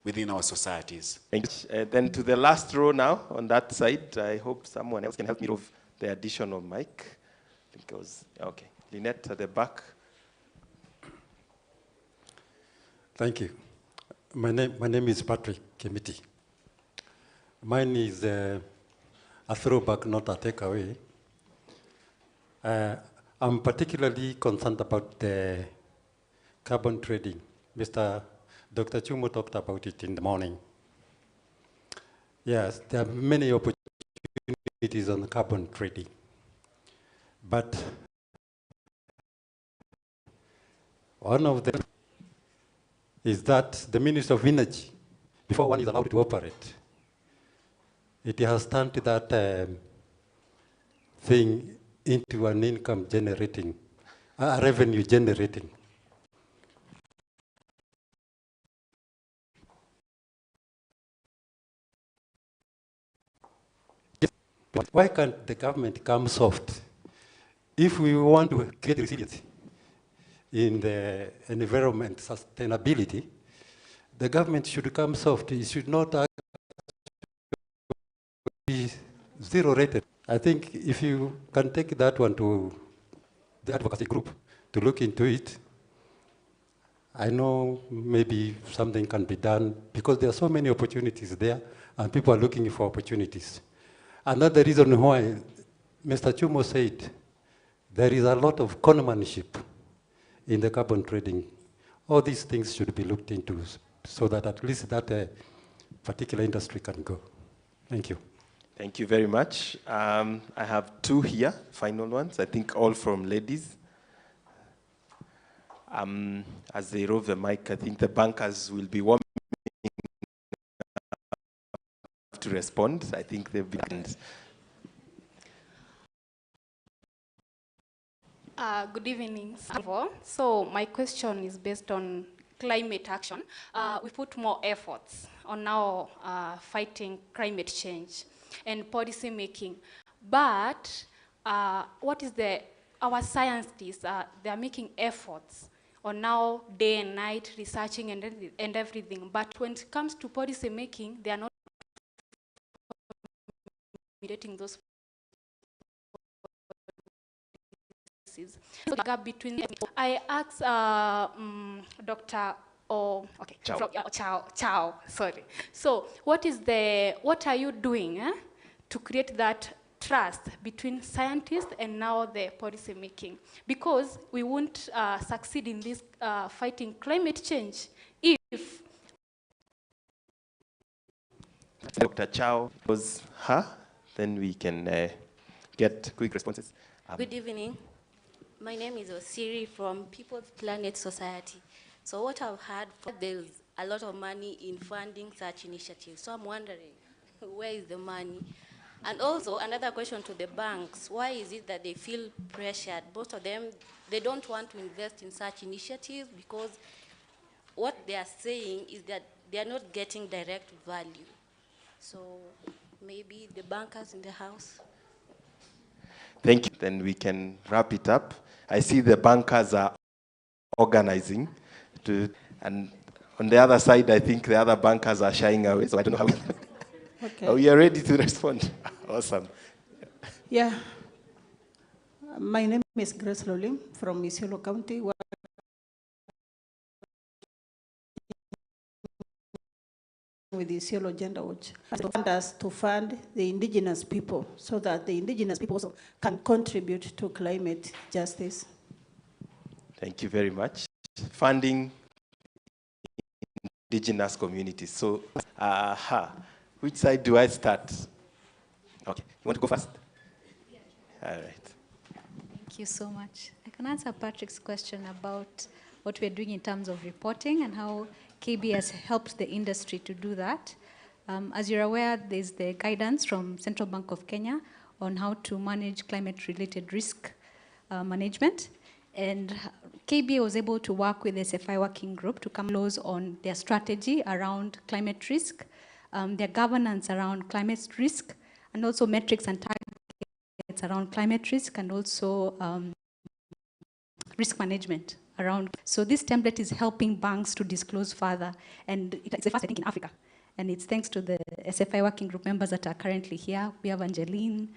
within our societies. Thank you. Then to the last row now, on that side, I hope someone else can help me with the additional mic. I think it was, okay. Lynette at the back. Thank you. My name is Patrick Kimiti. Mine is a throwback, not a takeaway. I'm particularly concerned about the carbon trading. Dr. Chumo talked about it in the morning. Yes, there are many opportunities on carbon trading. But one of them is that the Ministry of Energy, before one is allowed to operate, it has turned that thing into an income generating, revenue generating. But why can't the government come soft? If we want to create resilience in the environment sustainability, the government should come soft. It should not be zero rated. I think if you can take that one to the advocacy group to look into it, I know maybe something can be done because there are so many opportunities there and people are looking for opportunities. Another reason why Mr. Chumo said there is a lot of conmanship in the carbon trading. All these things should be looked into so that at least that particular industry can go. Thank you. Thank you very much. I have two here, final ones, I think all from ladies. As they roll the mic, I think the bankers will be warming to respond. I think they've been. Good evening. So my question is based on climate action. We put more efforts on now fighting climate change and policy making. But what is our scientists, they are making efforts on now day and night researching and everything. But when it comes to policy making, they are not formulating those policies. So the gap between, I asked Dr. Chow, sorry. So what are you doing to create that trust between scientists and now the policy making? Because we won't succeed in this fighting climate change if Dr. Chow was her, then we can get quick responses. Good evening. My name is Osiri from People's Planet Society. So what I've heard, there's a lot of money in funding such initiatives. So I'm wondering, where is the money? And also, another question to the banks, why is it that they feel pressured? Most of them, they don't want to invest in such initiatives because what they are saying is that they are not getting direct value. So maybe the bankers in the house. Thank you. Then we can wrap it up. I see the bankers are organizing, and on the other side, I think the other bankers are shying away, so I don't know how we... Okay. We are ready to respond. Awesome. Yeah. My name is Grace Lolim from Isiolo County. With the Isiolo Gender Watch. They want us to fund the indigenous people so that the indigenous people also can contribute to climate justice. Thank you very much. Funding indigenous communities. So, which side do I start? Okay, you want to go first? All right. Thank you so much. I can answer Patrick's question about what we're doing in terms of reporting and how KB has helped the industry to do that. As you're aware, there's the guidance from Central Bank of Kenya on how to manage climate-related risk management. And KB was able to work with the SFI working group to come close on their strategy around climate risk, their governance around climate risk, and also metrics and targets around climate risk, and also risk management around. So this template is helping banks to disclose further, and it's the first, I think, in Africa. And it's thanks to the SFI working group members that are currently here. We have Angeline,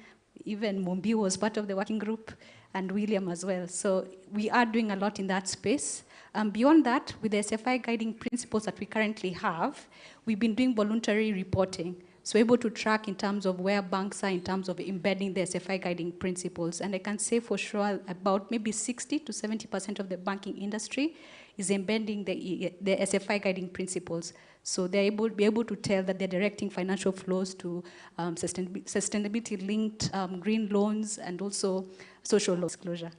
even Mumbi was part of the working group, and William as well. So we are doing a lot in that space. Beyond that, with the SFI guiding principles that we currently have, we've been doing voluntary reporting. So we're able to track in terms of where banks are in terms of embedding the SFI guiding principles. And I can say for sure about maybe 60 to 70% of the banking industry is embedding the SFI guiding principles. So they're be able to tell that they're directing financial flows to sustainability-linked green loans and also social law disclosure.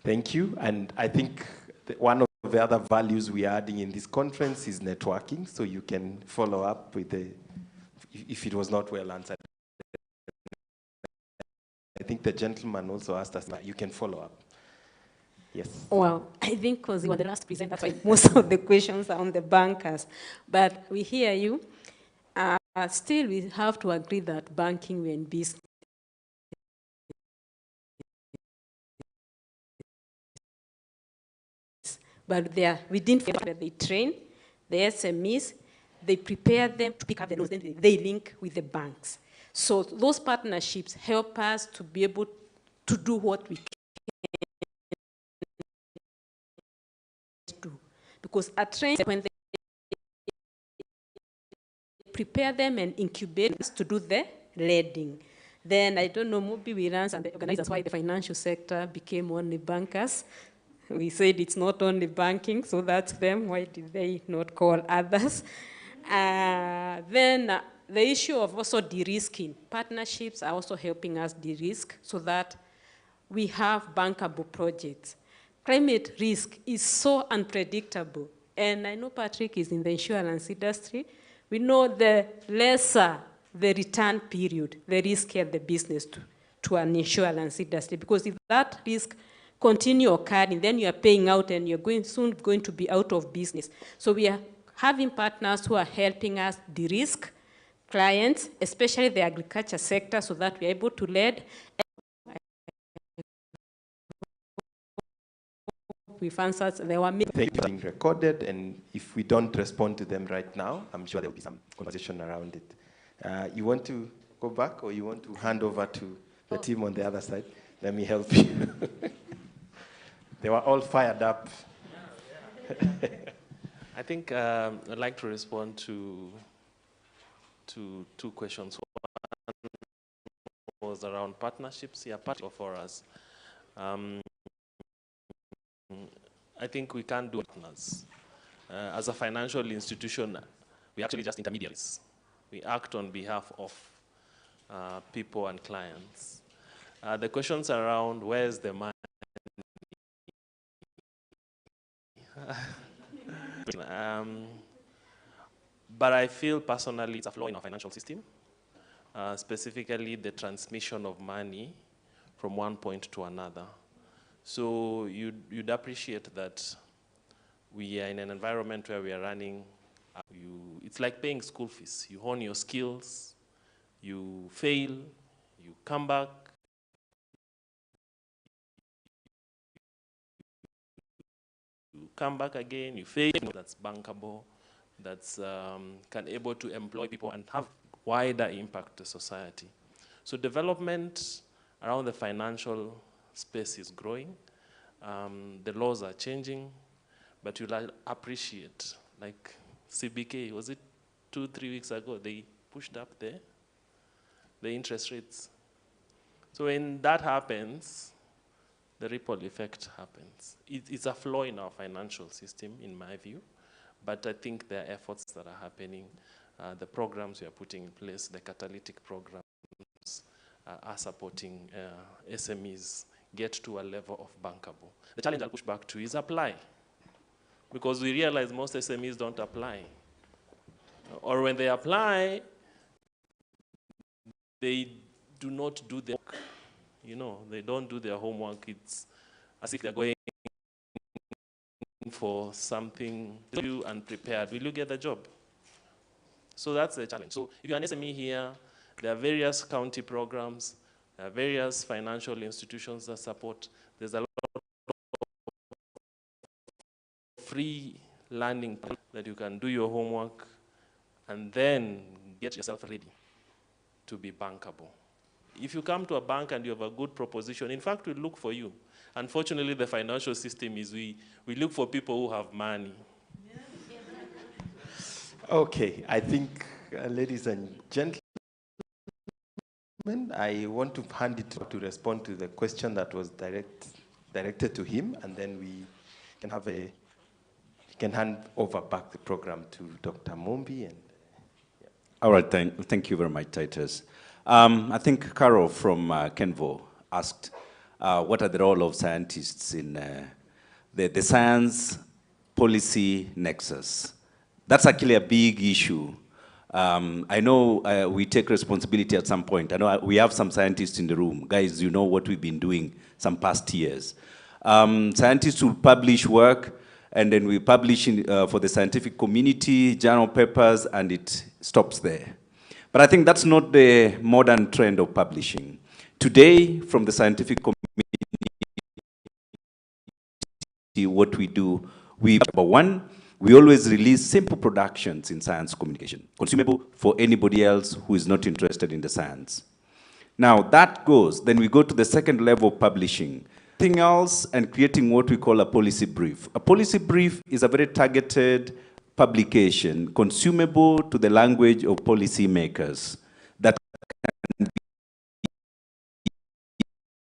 Thank you. And I think one of the other values we are adding in this conference is networking, so you can follow up with the, if it was not well answered. I think the gentleman also asked us, you can follow up. Yes. Well, I think because you were the last presenter, that's why most of the questions are on the bankers. But we hear you. still we have to agree that banking and business but they are within where they train the SMEs, they prepare them to pick up the loans, then they link with the banks. So those partnerships help us to be able to do what we can do. Because at train, when they prepare them and incubate to do the lending, then I don't know, maybe we run and organize. That's why the financial sector became only bankers. We said it's not only banking, so that's them. Why did they not call others? Then the issue of also de-risking. Partnerships are also helping us de-risk so that we have bankable projects. Climate risk is so unpredictable. And I know Patrick is in the insurance industry. We know the lesser the return period, the riskier the business to an insurance industry. Because if that risk continue occurring, then you are paying out and you're soon going to be out of business. So we are having partners who are helping us de-risk clients, especially the agriculture sector, so that we are able to lead. We've answered, there were many. They're being recorded, and if we don't respond to them right now, I'm sure there will be some conversation around it. You want to go back, or you want to hand over to the team on the other side? Let me help you. They were all fired up. I think I'd like to respond to two questions. One was around partnerships. Yeah, partnership for us. I think we can't do partners. As a financial institution, we're actually just intermediaries. We act on behalf of people and clients. The questions around where's the money? But I feel personally it's a flaw in our financial system, specifically the transmission of money from one point to another. So you'd appreciate that we are in an environment where we are running, it's like paying school fees. You hone your skills, you fail, you come back, you come back again, you fail. That's bankable, that's can able to employ people and have wider impact to society. So development around the financial space is growing. The laws are changing, but you'll appreciate, like CBK, was it 2-3 weeks ago, they pushed up the interest rates. So when that happens, the ripple effect happens. It's a flaw in our financial system, in my view, but I think there are efforts that are happening. The programs we are putting in place, the catalytic programs, are supporting SMEs get to a level of bankable. The challenge I'll push back to is apply. Because we realize most SMEs don't apply. Or when they apply, they do not do their work. You know, they don't do their homework. It's as if they're going for something unprepared. Will you get the job? So that's the challenge. So if you're an SME here, there are various county programs, there are various financial institutions that support. There's a lot of free learning that you can do your homework and then get yourself ready to be bankable. If you come to a bank and you have a good proposition, in fact, we look for you. Unfortunately, the financial system is we look for people who have money. Okay, I think, ladies and gentlemen, I want to hand it to respond to the question that was directed to him, and then we can hand over back the program to Dr. Mumbi. And, yeah. All right, thank you very much, Titus. I think Carol from Kenvo asked, what are the role of scientists in the science policy nexus? That's actually a big issue. I know we take responsibility at some point. I know we have some scientists in the room. Guys, you know what we've been doing some past years. Scientists will publish work, and then we publish for the scientific community, journal papers, and it stops there. But I think that's not the modern trend of publishing. Today, from the scientific community, what we do, number one, we always release simple productions in science communication, consumable for anybody else who is not interested in the science. Now that goes, then we go to the second level of publishing. Anything else and creating what we call a policy brief. A policy brief is a very targeted publication, consumable to the language of policymakers, that can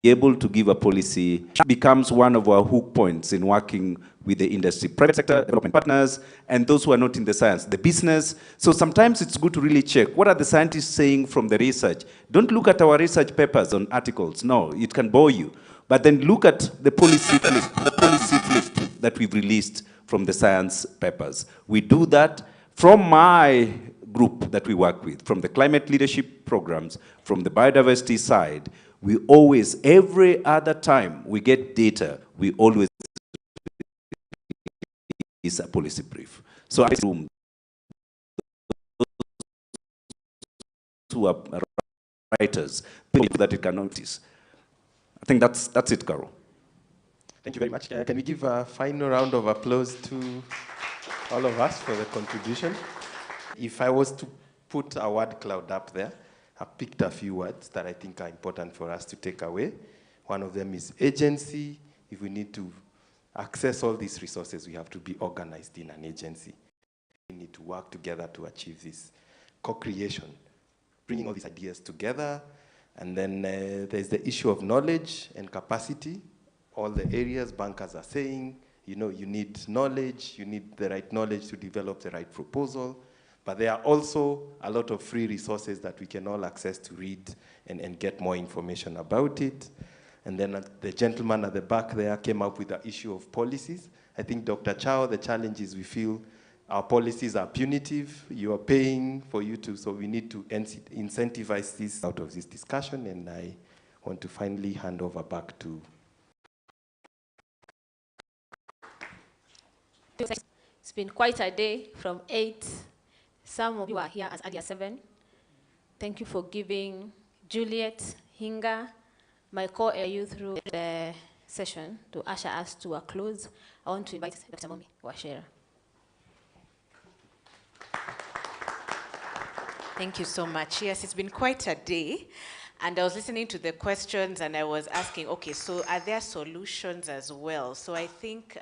be able to give a policy, becomes one of our hook points in working with the industry, private sector, development partners, and those who are not in the science, the business. So sometimes it's good to really check, what are the scientists saying from the research? Don't look at our research papers on articles, no, it can bore you. But then look at the policy flip that we've released from the science papers. We do that from my group that we work with, from the climate leadership programs, from the biodiversity side. We always, every other time we get data, we always is a policy brief. So I assume who are writers that it can notice. I think that's it, Carol. Thank you very much. Can we give a final round of applause to all of us for the contribution? If I was to put a word cloud up there, I picked a few words that I think are important for us to take away. One of them is agency. If we need to access all these resources, we have to be organized in an agency. We need to work together to achieve this co-creation, bringing all these ideas together. And then there's the issue of knowledge and capacity. All the areas bankers are saying, you know, you need knowledge, you need the right knowledge to develop the right proposal. But there are also a lot of free resources that we can all access to read and get more information about it. And then the gentleman at the back there came up with the issue of policies. I think Dr. Chow, the challenge is we feel our policies are punitive, you are paying for you to, so we need to incentivize this out of this discussion, and I want to finally hand over back to. It's been quite a day from 8. Some of you are here as early as 7. Thank you for giving Juliet, Hinga, my co-AU through the session to usher us to a close. I want to invite Dr. Mombi Wachira. Thank you so much. Yes, it's been quite a day. And I was listening to the questions and I was asking, okay, so are there solutions as well? So I think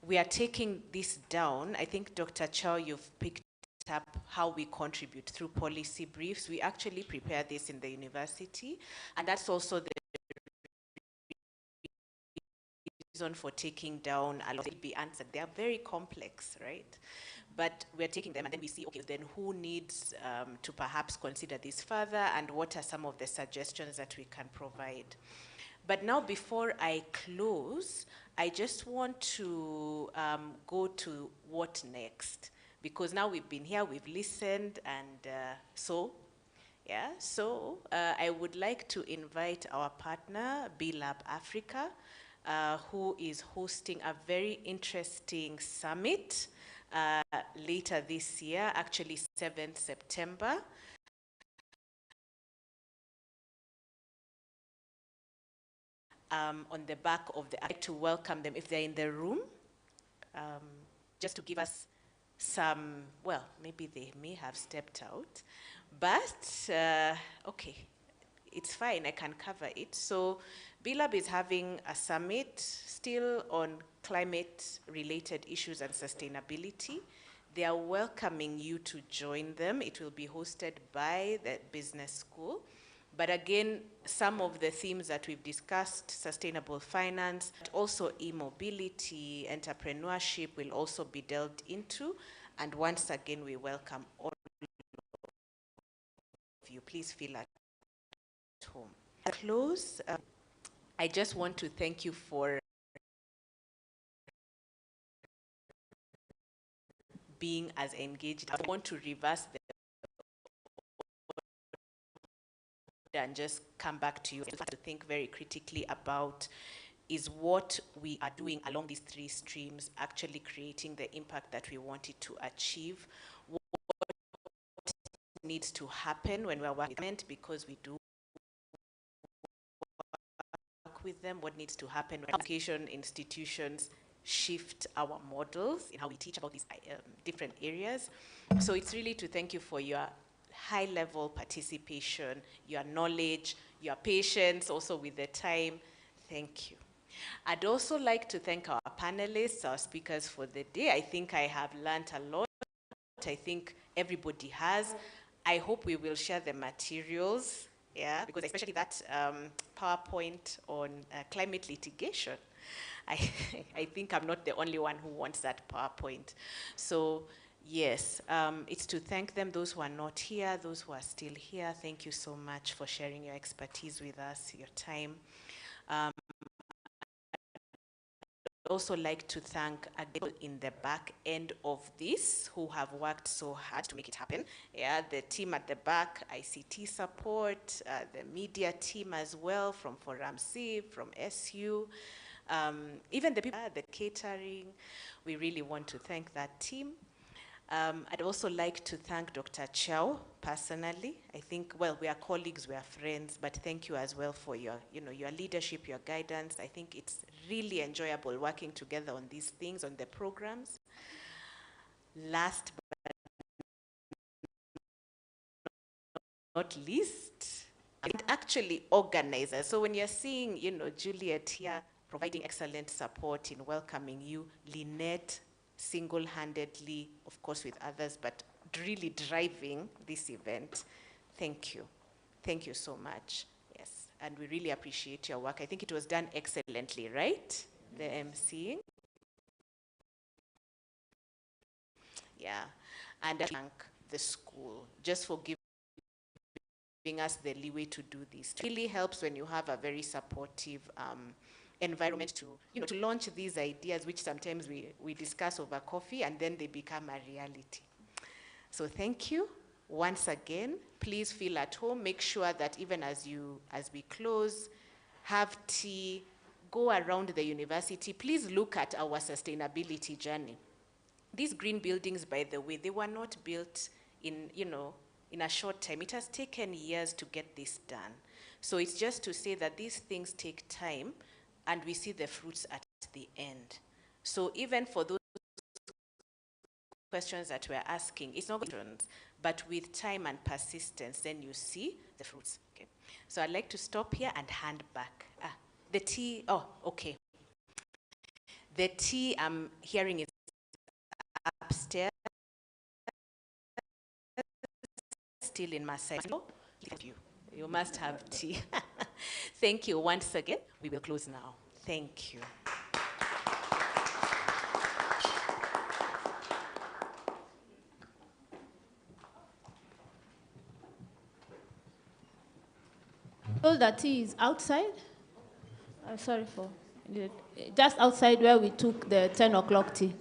we are taking this down. I think, Dr. Chow, you've picked up how we contribute through policy briefs. We actually prepare this in the university, and that's also the reason for taking down a lot of be answered. They are very complex, right? But we're taking them and then we see, okay, then who needs to perhaps consider this further, and what are some of the suggestions that we can provide. But now, before I close, I just want to go to what next. Because now we've been here, we've listened, and so I would like to invite our partner, B-Lab Africa, who is hosting a very interesting summit later this year, actually 7th September. On the back of the, I'd like to welcome them if they're in the room, just to give us some, well, maybe they may have stepped out, but okay, it's fine, I can cover it. So B-Lab is having a summit still on climate-related issues and sustainability. They are welcoming you to join them. It will be hosted by the business school. But again, some of the themes that we've discussed, sustainable finance, also e-mobility, entrepreneurship will also be delved into. And once again, we welcome all of you. Please feel at home. To close, I just want to thank you for being as engaged. I want to reverse the and just come back to you to think very critically about, is what we are doing along these 3 streams actually creating the impact that we wanted to achieve? What needs to happen when we're working, because we do work with them, what needs to happen when education institutions shift our models in how we teach about these different areas. So it's really to thank you for your high-level participation, your knowledge, your patience also with the time. Thank you. I'd also like to thank our panelists, our speakers for the day. I think I have learned a lot. I think everybody has. I hope we will share the materials, yeah, because especially that PowerPoint on climate litigation. I think I'm not the only one who wants that PowerPoint. So yes, it's to thank them, those who are not here, those who are still here. Thank you so much for sharing your expertise with us, your time. I'd also like to thank people in the back end of this who have worked so hard to make it happen. Yeah, the team at the back, ICT support, the media team as well from Forum C, from SU, even the people, the catering. We really want to thank that team. I'd also like to thank Dr. Chow personally. I think, well, we are colleagues, we are friends, but thank you as well for your, your leadership, your guidance. I think it's really enjoyable working together on these things, on the programs. Last but not least, and actually organizers. So when you're seeing, Juliet here providing excellent support in welcoming you, Lynette, single-handedly, of course with others, but really driving this event. Thank you. Thank you so much. Yes, and we really appreciate your work. I think it was done excellently, right? The emceeing. Yeah, and I thank the school just for giving us the leeway to do this. It really helps when you have a very supportive environment to, to launch these ideas, which sometimes we discuss over coffee and then they become a reality. So thank you once again. Please feel at home. Make sure that even as we close, have tea, go around the university. Please look at our sustainability journey. These green buildings, by the way, they were not built in, in a short time. It has taken years to get this done. So it's just to say that these things take time, and we see the fruits at the end. So even for those questions that we're asking, it's not questions, but with time and persistence, then you see the fruits. Okay. So I'd like to stop here and hand back. The tea, oh, okay. The tea I'm hearing is upstairs, still in Masai. You must have tea. Thank you once again. We will close now. Thank you. All the tea is outside. Sorry for just outside where we took the 10 o'clock tea.